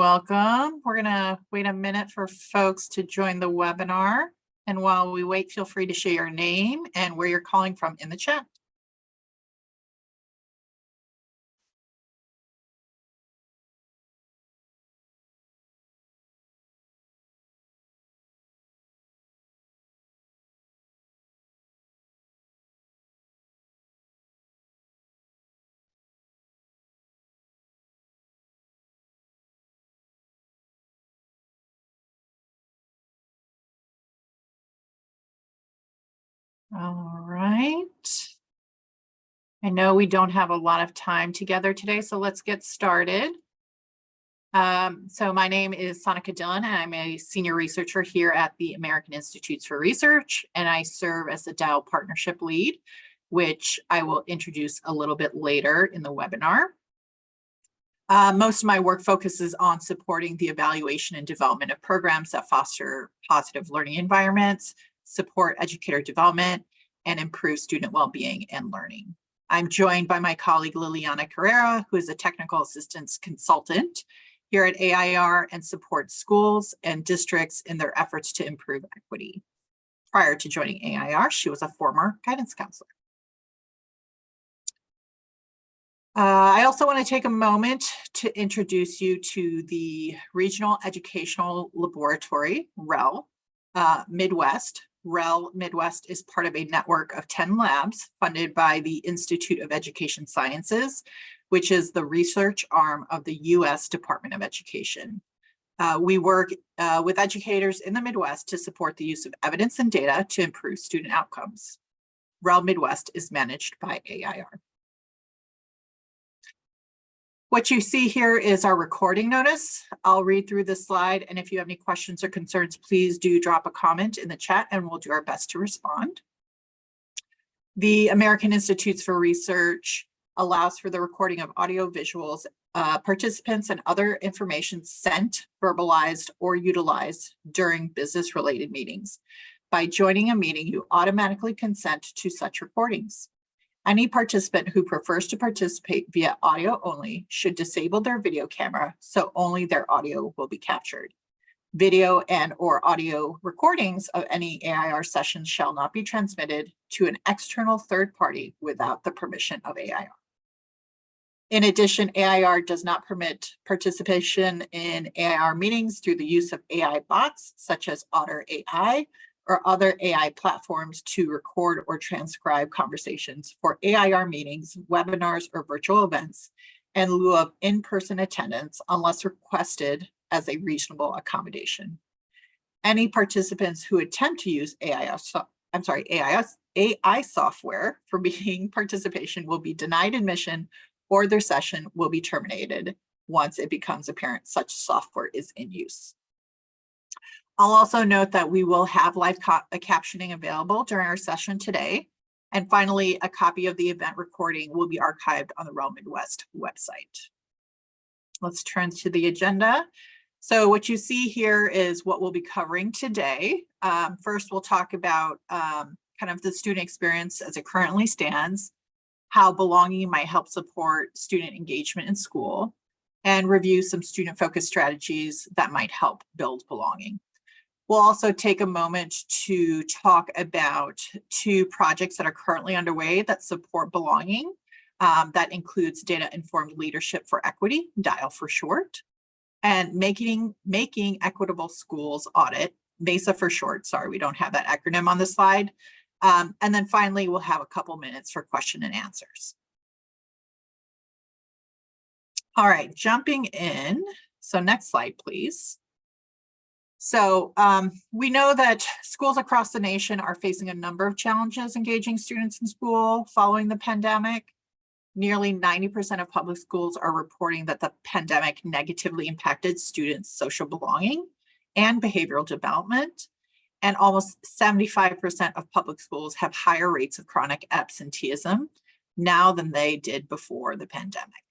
Welcome. We're going to wait a minute for folks to join the webinar. And while we wait, feel free to share your name and where you're calling from in the chat. All right. I know we don't have a lot of time together today, so let's get started. So my name is Sonica Dillon, and I'm a senior researcher here at the American Institutes for Research, and I serve as the DAO partnership lead, which I will introduce a little bit later in the webinar. Most of my work focuses on supporting the evaluation and development of programs that foster positive learning environments, support educator development, and improve student well-being and learning. I'm joined by my colleague Liliana Carrera, who is a technical assistance consultant here at AIR and supports schools and districts in their efforts to improve equity. Prior to joining AIR, she was a former guidance counselor. I also want to take a moment to introduce you to the Regional Educational Laboratory, REL, Midwest. REL Midwest is part of a network of 10 labs funded by the Institute of Education Sciences, which is the research arm of the U.S. Department of Education. We work with educators in the Midwest to support the use of evidence and data to improve student outcomes. REL Midwest is managed by AIR. What you see here is our recording notice. I'll read through this slide, and if you have any questions or concerns, please do drop a comment in the chat and we'll do our best to respond. The American Institutes for Research allows for the recording of audio visuals, participants, and other information sent, verbalized, or utilized during business-related meetings. By joining a meeting, you automatically consent to such recordings. Any participant who prefers to participate via audio only should disable their video camera so only their audio will be captured. Video and/or audio recordings of any AIR sessions shall not be transmitted to an external third party without the permission of AIR. In addition, AIR does not permit participation in AIR meetings through the use of AI bots such as Otter AI or other AI platforms to record or transcribe conversations for AIR meetings, webinars, or virtual events in lieu of in-person attendance unless requested as a reasonable accommodation. Any participants who attempt to use AI software for meeting participation will be denied admission or their session will be terminated once it becomes apparent such software is in use. I'll also note that we will have live captioning available during our session today. And finally, a copy of the event recording will be archived on the REL Midwest website. Let's turn to the agenda. So what you see here is what we'll be covering today. First, we'll talk about kind of the student experience as it currently stands, how belonging might help support student engagement in school, and review some student-focused strategies that might help build belonging. We'll also take a moment to talk about 2 projects that are currently underway that support belonging. That includes Data-Informed Leadership for Equity, DIAL for short, and Making Equitable Schools Audit, MESA for short. Sorry, we don't have that acronym on the slide. And then finally, we'll have a couple minutes for question and answers. All right, jumping in. So next slide, please. So we know that schools across the nation are facing a number of challenges engaging students in school following the pandemic. Nearly 90% of public schools are reporting that the pandemic negatively impacted students' social belonging and behavioral development. And almost 75% of public schools have higher rates of chronic absenteeism now than they did before the pandemic.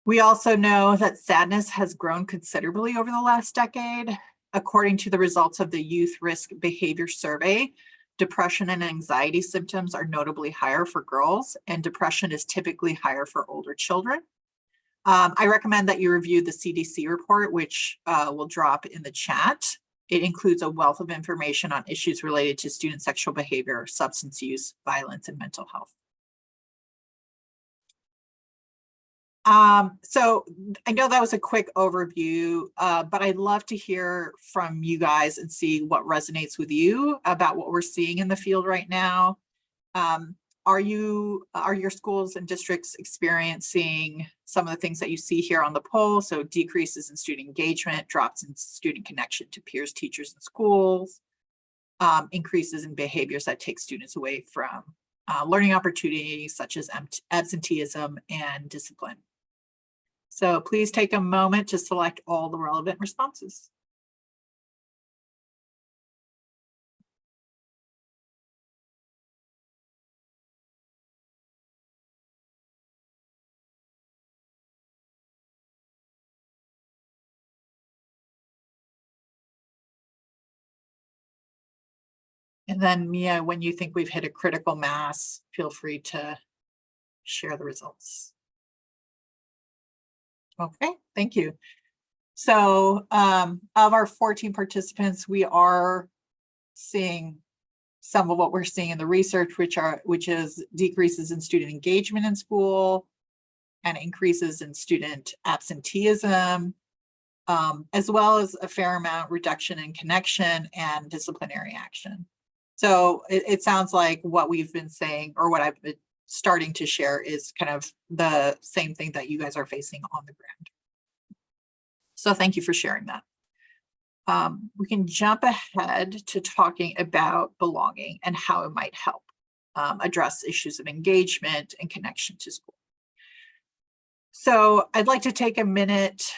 We also know that sadness has grown considerably over the last decade. According to the results of the Youth Risk Behavior Survey, depression and anxiety symptoms are notably higher for girls, and depression is typically higher for older children. I recommend that you review the CDC report, which will drop in the chat. It includes a wealth of information on issues related to student sexual behavior, substance use, violence, and mental health. So I know that was a quick overview, but I'd love to hear from you guys and see what resonates with you about what we're seeing in the field right now. Are your schools and districts experiencing some of the things that you see here on the poll? So decreases in student engagement, drops in student connection to peers, teachers, and schools, increases in behaviors that take students away from learning opportunities such as absenteeism and discipline. So please take a moment to select all the relevant responses. And then Mia, when you think we've hit a critical mass, feel free to share the results. Okay, thank you. So of our 14 participants, we are seeing some of what we're seeing in the research, which is decreases in student engagement in school and increases in student absenteeism, as well as a fair amount reduction in connection and disciplinary action. So it sounds like what we've been saying, or what I've been starting to share, is kind of the same thing that you guys are facing on the ground. So thank you for sharing that. We can jump ahead to talking about belonging and how it might help address issues of engagement and connection to school. So I'd like to take a minute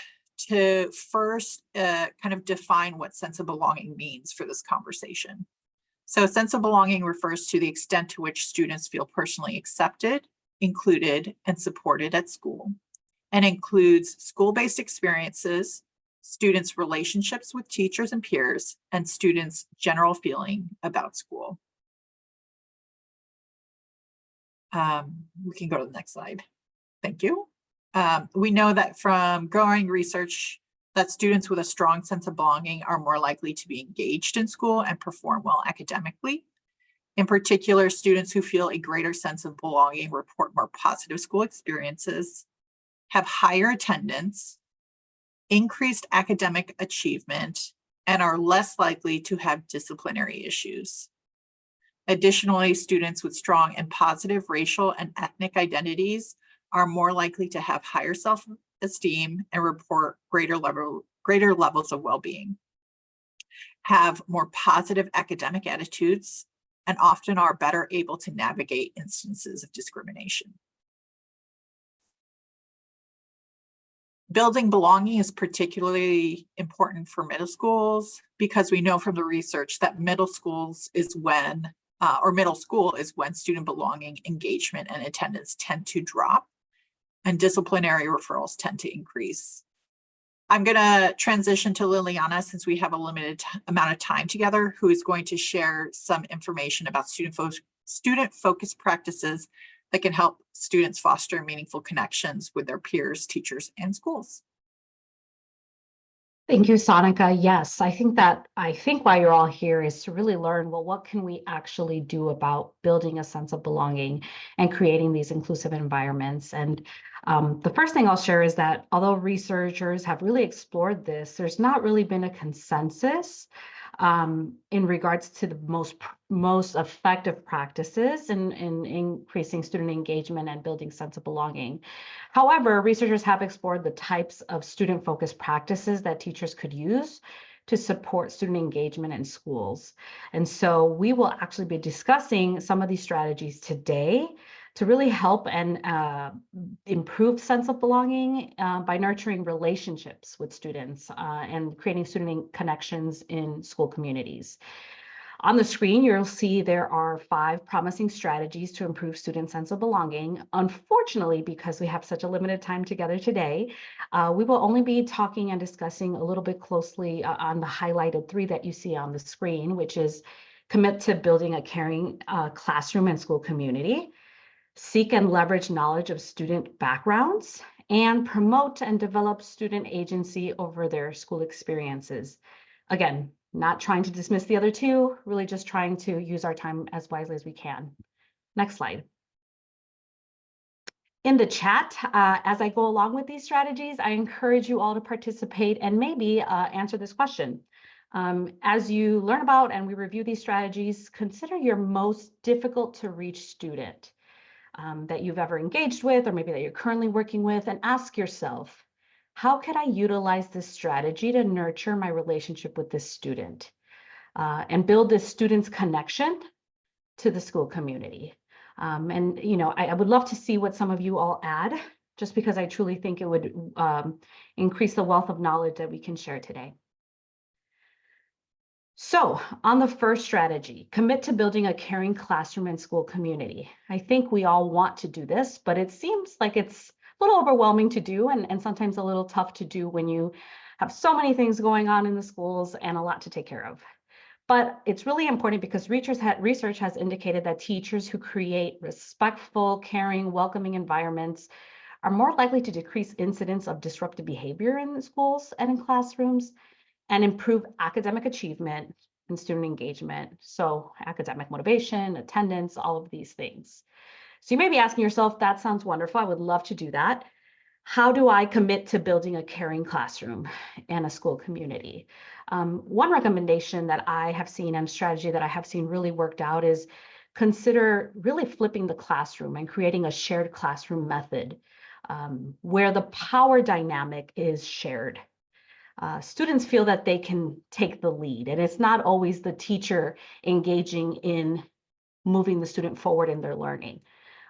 to first kind of define what sense of belonging means for this conversation. So sense of belonging refers to the extent to which students feel personally accepted, included, and supported at school, and includes school-based experiences, students' relationships with teachers and peers, and students' general feeling about school. We can go to the next slide. Thank you. We know that from growing research that students with a strong sense of belonging are more likely to be engaged in school and perform well academically. In particular, students who feel a greater sense of belonging report more positive school experiences, have higher attendance, increased academic achievement, and are less likely to have disciplinary issues. Additionally, students with strong and positive racial and ethnic identities are more likely to have higher self-esteem and report greater levels of well-being, have more positive academic attitudes, and often are better able to navigate instances of discrimination. Building belonging is particularly important for middle schools because we know from the research that middle school is when student belonging, engagement, and attendance tend to drop, and disciplinary referrals tend to increase. I'm going to transition to Liliana since we have a limited amount of time together, who is going to share some information about student-focused practices that can help students foster meaningful connections with their peers, teachers, and schools. Thank you, Sonika. Yes, I think why you're all here is to really learn, well, what can we actually do about building a sense of belonging and creating these inclusive environments? And the first thing I'll share is that although researchers have really explored this, there's not really been a consensus in regards to the most effective practices in increasing student engagement and building sense of belonging. However, researchers have explored the types of student-focused practices that teachers could use to support student engagement in schools. And so we will actually be discussing some of these strategies today to really help and improve sense of belonging by nurturing relationships with students and creating student connections in school communities. On the screen, you'll see there are 5 promising strategies to improve student sense of belonging. Unfortunately, because we have such a limited time together today, we will only be talking and discussing a little bit closely on the highlighted 3 that you see on the screen, which is commit to building a caring classroom and school community, seek and leverage knowledge of student backgrounds, and promote and develop student agency over their school experiences. Again, not trying to dismiss the other two, really just trying to use our time as wisely as we can. Next slide. In the chat, as I go along with these strategies, I encourage you all to participate and maybe answer this question. As you learn about and we review these strategies, consider your most difficult to reach student that you've ever engaged with, or maybe that you're currently working with, and ask yourself, how could I utilize this strategy to nurture my relationship with this student and build this student's connection to the school community? And you know, I would love to see what some of you all add, just because I truly think it would increase the wealth of knowledge that we can share today. So on the first strategy, commit to building a caring classroom and school community. I think we all want to do this, but it seems like it's a little overwhelming to do and sometimes a little tough to do when you have so many things going on in the schools and a lot to take care of. But it's really important because research has indicated that teachers who create respectful, caring, welcoming environments are more likely to decrease incidents of disruptive behavior in the schools and in classrooms, and improve academic achievement and student engagement. So academic motivation, attendance, all of these things. So you may be asking yourself, that sounds wonderful. I would love to do that. How do I commit to building a caring classroom and a school community? One recommendation that I have seen and strategy that I have seen really worked out is consider really flipping the classroom and creating a shared classroom method where the power dynamic is shared. Students feel that they can take the lead, and it's not always the teacher engaging in moving the student forward in their learning.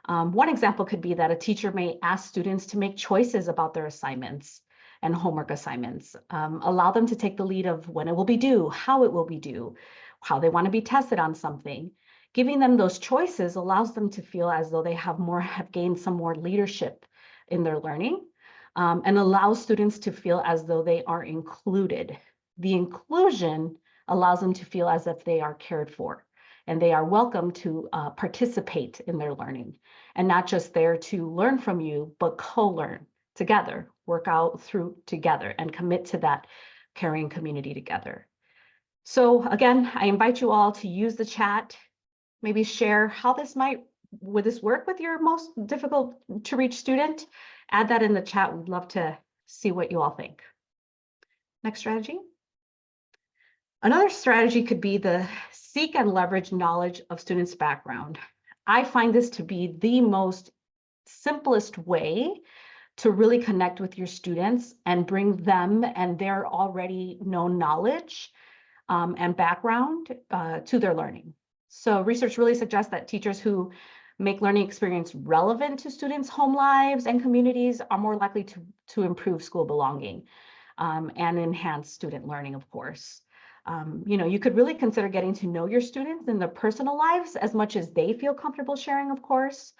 One example could be that a teacher may ask students to make choices about their assignments and homework assignments, allow them to take the lead of when it will be due, how it will be due, how they want to be tested on something. Giving them those choices allows them to feel as though they have gained some more leadership in their learning. And allows students to feel as though they are included. The inclusion allows them to feel as if they are cared for and they are welcome to participate in their learning and not just there to learn from you, but co-learn together, work out through together and commit to that caring community together. So again, I invite you all to use the chat, maybe share how would this work with your most difficult to reach student? Add that in the chat. We'd love to see what you all think. Next strategy. Another strategy could be the seek and leverage knowledge of students' background. I find this to be the most simplest way to really connect with your students and bring them and their already known knowledge and background to their learning. So research really suggests that teachers who make learning experience relevant to students' home lives and communities are more likely to improve school belonging and enhance student learning, of course. You know, you could really consider getting to know your students in their personal lives as much as they feel comfortable sharing, of course,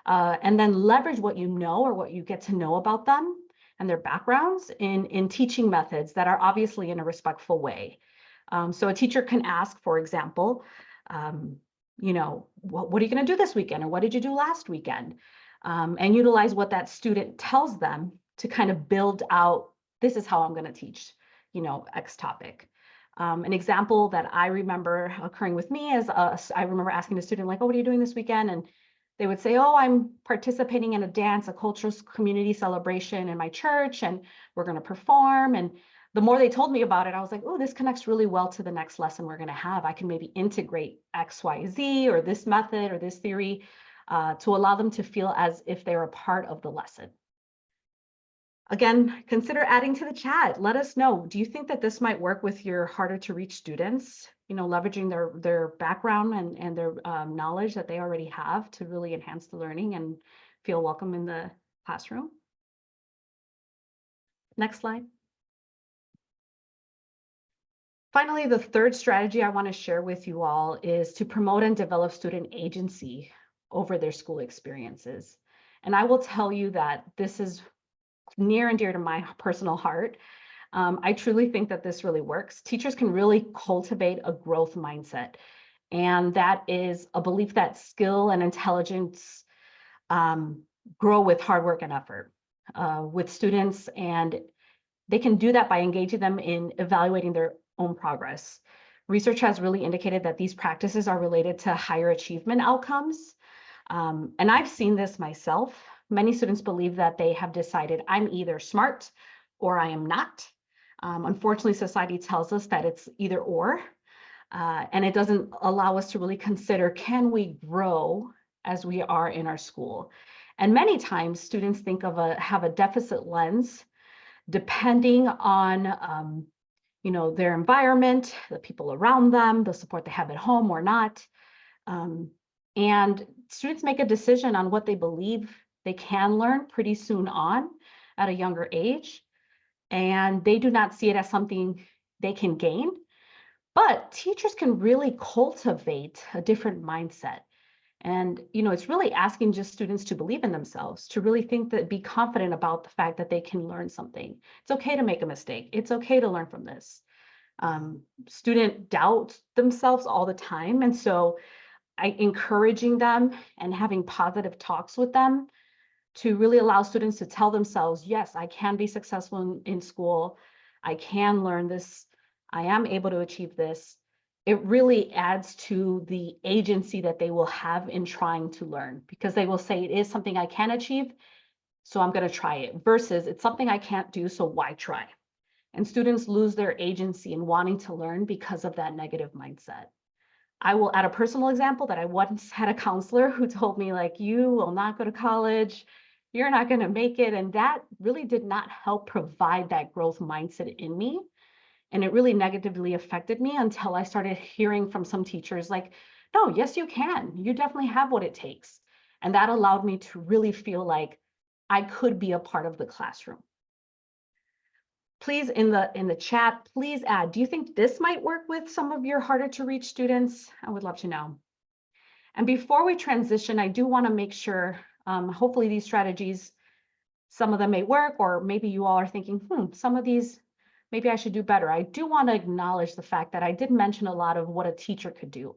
and then leverage what you know or what you get to know about them and their backgrounds in teaching methods that are obviously in a respectful way. So a teacher can ask, for example, you know, what are you going to do this weekend? Or what did you do last weekend? And utilize what that student tells them to kind of build out, this is how I'm going to teach, you know, X topic. An example that I remember occurring with me is I remember asking a student like, oh, what are you doing this weekend? And they would say, oh, I'm participating in a dance, a cultural community celebration in my church, and we're going to perform. And the more they told me about it, I was like, oh, this connects really well to the next lesson we're going to have. I can maybe integrate X, Y, Z, or this method or this theory to allow them to feel as if they're a part of the lesson. Again, consider adding to the chat. Let us know. Do you think that this might work with your harder to reach students? You know, leveraging their background and their knowledge that they already have to really enhance the learning and feel welcome in the classroom. Next slide. Finally, the third strategy I want to share with you all is to promote and develop student agency over their school experiences. And I will tell you that this is near and dear to my personal heart. I truly think that this really works. Teachers can really cultivate a growth mindset. And that is a belief that skill and intelligence grow with hard work and effort. with students, and they can do that by engaging them in evaluating their own progress. Research has really indicated that these practices are related to higher achievement outcomes. And I've seen this myself. Many students believe that they have decided I'm either smart or I am not. Unfortunately, society tells us that it's either or, and it doesn't allow us to really consider, can we grow as we are in our school? And many times students have a deficit lens depending on their environment, the people around them, the support they have at home or not. And students make a decision on what they believe they can learn pretty soon on at a younger age. And they do not see it as something they can gain. But teachers can really cultivate a different mindset. And, it's really asking just students to believe in themselves, to really be confident about the fact that they can learn something. It's okay to make a mistake. It's okay to learn from this. Students doubt themselves all the time. And so encouraging them and having positive talks with them to really allow students to tell themselves, yes, I can be successful in school. I can learn this. I am able to achieve this. It really adds to the agency that they will have in trying to learn, because they will say it is something I can achieve, so I'm going to try it, versus it's something I can't do, so why try? And students lose their agency in wanting to learn because of that negative mindset. I will add a personal example that I once had a counselor who told me, like, you will not go to college, you're not going to make it. And that really did not help provide that growth mindset in me. And it really negatively affected me until I started hearing from some teachers like, no, yes, you can. You definitely have what it takes. And that allowed me to really feel like I could be a part of the classroom. Please, in the chat, please add, do you think this might work with some of your harder to reach students? I would love to know. And before we transition, I do want to make sure, hopefully these strategies, some of them may work, or maybe you all are thinking, some of these, maybe I should do better. I do want to acknowledge the fact that I did mention a lot of what a teacher could do,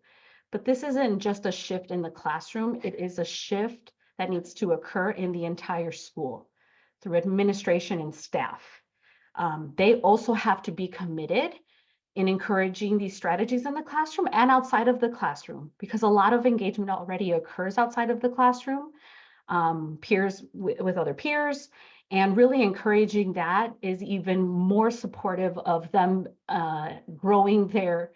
but this isn't just a shift in the classroom. It is a shift that needs to occur in the entire school through administration and staff. They also have to be committed in encouraging these strategies in the classroom and outside of the classroom, because a lot of engagement already occurs outside of the classroom, peers with other peers, and really encouraging that is even more supportive of them growing their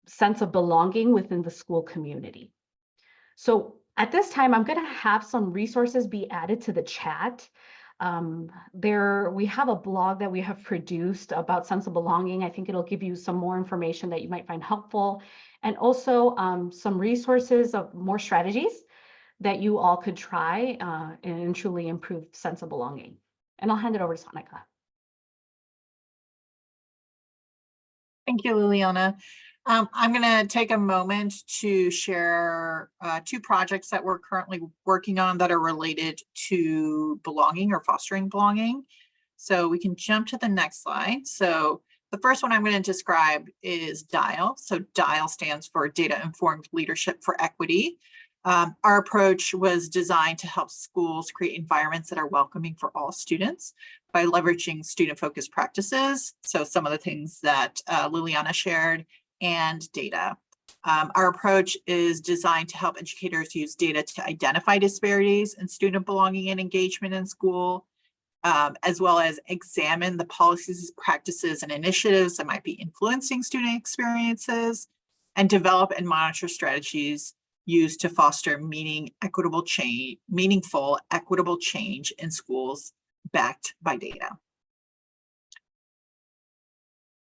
sense of belonging within the school community. So at this time, I'm going to have some resources be added to the chat. We have a blog that we have produced about sense of belonging. I think it'll give you some more information that you might find helpful, and also some resources of more strategies that you all could try and truly improve sense of belonging. And I'll hand it over to Sonika. Thank you, Liliana. I'm going to take a moment to share 2 projects that we're currently working on that are related to belonging or fostering belonging. So we can jump to the next slide. So the first one I'm going to describe is DIAL. So DIAL stands for Data Informed Leadership for Equity. Our approach was designed to help schools create environments that are welcoming for all students by leveraging student-focused practices. So some of the things that Liliana shared, and data. Our approach is designed to help educators use data to identify disparities in student belonging and engagement in school, as well as examine the policies, practices, and initiatives that might be influencing student experiences, and develop and monitor strategies used to foster meaningful, equitable change in schools backed by data.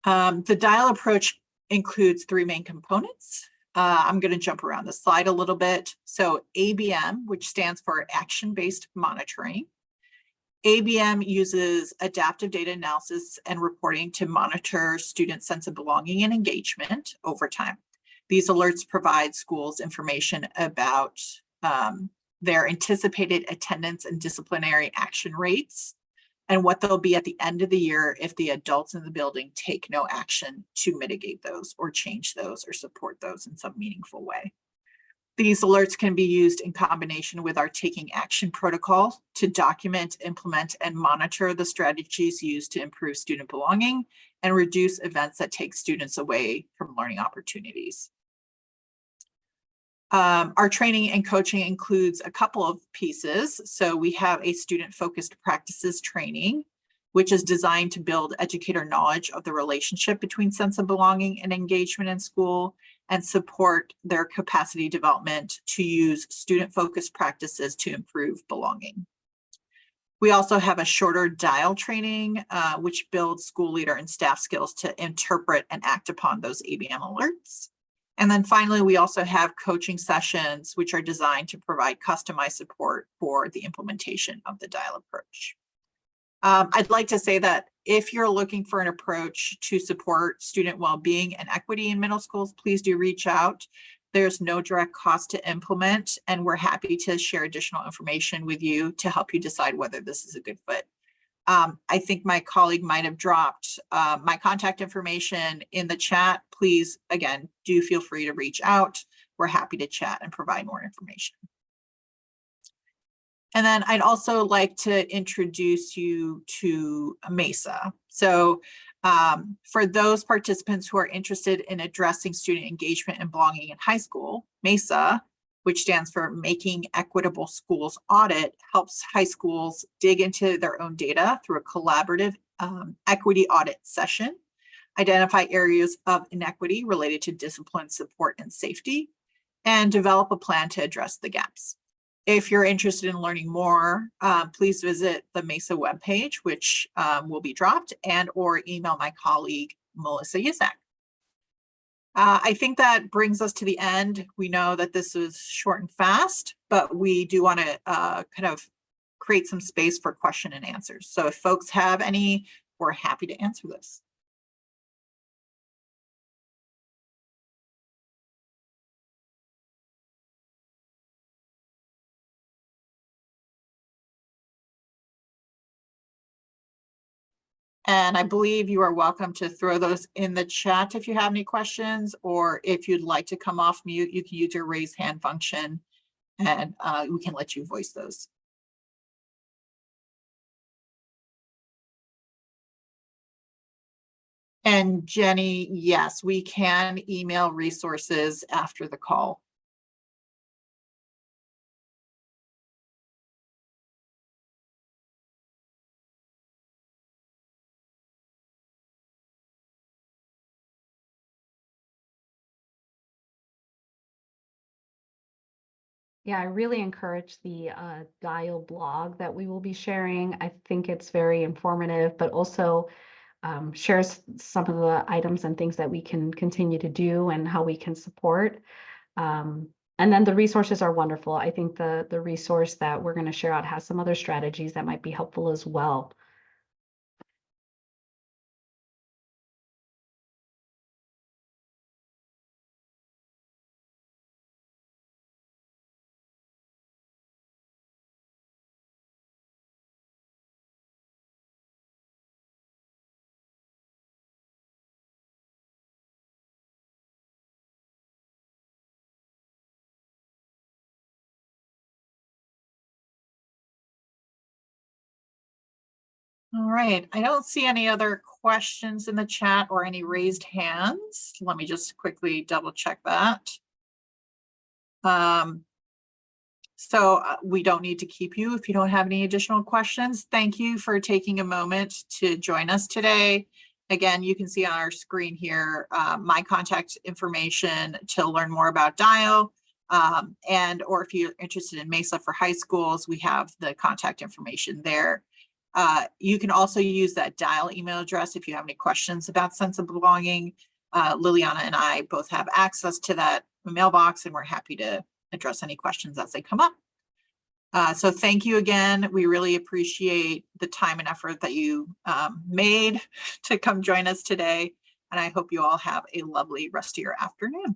The DIAL approach includes 3 main components. I'm going to jump around the slide a little bit. So ABM, which stands for action-based monitoring. ABM uses adaptive data analysis and reporting to monitor student sense of belonging and engagement over time. These alerts provide schools information about their anticipated attendance and disciplinary action rates, and what they'll be at the end of the year if the adults in the building take no action to mitigate those or change those or support those in some meaningful way. These alerts can be used in combination with our taking action protocol to document, implement, and monitor the strategies used to improve student belonging and reduce events that take students away from learning opportunities. Our training and coaching includes a couple of pieces. So we have a student-focused practices training, which is designed to build educator knowledge of the relationship between sense of belonging and engagement in school and support their capacity development to use student-focused practices to improve belonging. We also have a shorter dial training, which builds school leader and staff skills to interpret and act upon those ABM alerts. And then finally, we also have coaching sessions, which are designed to provide customized support for the implementation of the dial approach. I'd like to say that if you're looking for an approach to support student well-being and equity in middle schools, please do reach out. There's no direct cost to implement, and we're happy to share additional information with you to help you decide whether this is a good fit. I think my colleague might have dropped my contact information in the chat. Please, again, do feel free to reach out. We're happy to chat and provide more information. And then I'd also like to introduce you to MESA. So for those participants who are interested in addressing student engagement and belonging in high school, MESA, which stands for Making Equitable Schools Audit, helps high schools dig into their own data through a collaborative equity audit session, identify areas of inequity related to discipline, support, and safety, and develop a plan to address the gaps. If you're interested in learning more, please visit the MESA webpage, which will be dropped, and or email my colleague, Melissa Yisak. I think that brings us to the end. We know that this is short and fast, but we do want to kind of create some space for question and answers. So if folks have any, we're happy to answer this. And I believe you are welcome to throw those in the chat if you have any questions, or if you'd like to come off mute, you can use your raise hand function and we can let you voice those. And Jenny, yes, we can email resources after the call. Yeah, I really encourage the dial blog that we will be sharing. I think it's very informative, but also shares some of the items and things that we can continue to do and how we can support. And then the resources are wonderful. I think the resource that we're going to share out has some other strategies that might be helpful as well. All right, I don't see any other questions in the chat or any raised hands. Let me just quickly double check that. So we don't need to keep you if you don't have any additional questions. Thank you for taking a moment to join us today. Again, you can see on our screen here my contact information to learn more about DIAL, and or if you're interested in MESA for high schools, we have the contact information there. You can also use that DIAL email address if you have any questions about sense of belonging. Liliana and I both have access to that mailbox, and we're happy to address any questions as they come up. So thank you again. We really appreciate the time and effort that you made to come join us today. And I hope you all have a lovely rest of your afternoon.